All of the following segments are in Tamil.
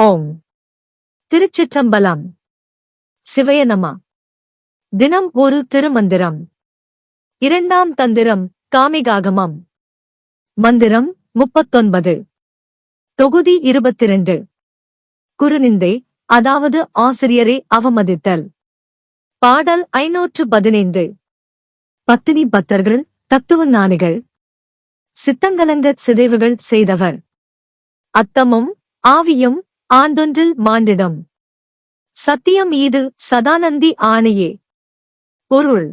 ஓம் திருச்சிற்றம்பலம். சிவய நம. தினம் ஒரு திருமந்திரம். இரண்டாம் தந்திரம் காமிகாகமம். மந்திரம் 39. தொகுதி 22. குருநிந்தை, அதாவது ஆசிரியரை அவமதித்தல். பாடல் 515. பத்தினி பத்தர்கள், தத்துவ ஞானிகள், சித்தங்கலங்கச் சிதைவுகள் செய்தவர். அத்தமும் ஆவியும் ஆண்டொன்றில் மாண்டிடம். சத்தியம் ஈது சதானந்தி ஆணையே. பொருள்: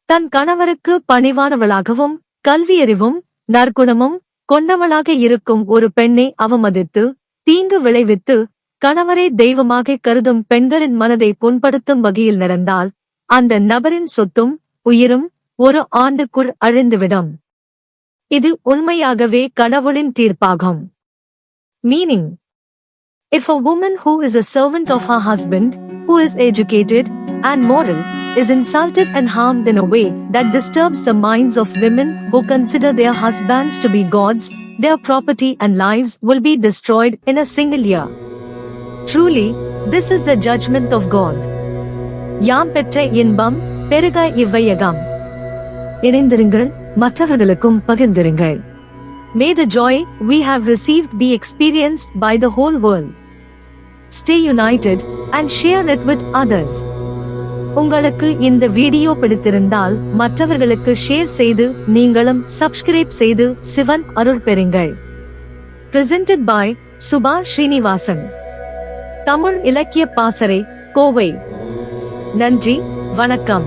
தன் கணவருக்கு பணிவானவளாகவும் கல்வியறிவும் நற்குணமும் கொண்டவளாக இருக்கும் ஒரு பெண்ணை அவமதித்து தீங்கு விளைவித்து கணவரை தெய்வமாக கருதும் பெண்களின் மனதை புண்படுத்தும் வகையில் நடந்தால் அந்த நபரின் சொத்தும் உயிரும் ஒரு ஆண்டுக்குள் அழிந்துவிடும். இது உண்மையாகவே கடவுளின் தீர்ப்பாகும். Meaning: if a woman who is a servant of her husband, who is educated and moral, is insulted and harmed in a way that disturbs the minds of women who consider their husbands to be gods, their property and lives will be destroyed in a single year. Truly, this is the judgment of God. யாம் பெற்ற இன்பம் பெருக இவ்வையகம். இணைந்திருங்கள், மற்றவர்களுக்கும் பகிர்ந்திருங்கள். May the joy we have received be experienced by the whole world. Stay united and share it with others. உங்களுக்கு இந்த வீடியோ பிடித்திருந்தால் மற்றவர்களுக்கு ஷேர் செய்து நீங்களும் சப்ஸ்கிரைப் செய்து சிவன் அருள் பெறுங்கள். Presented by Subha Srinivasan. தமிழ் இலக்கிய பாசறை, கோவை. நன்றி, வணக்கம்.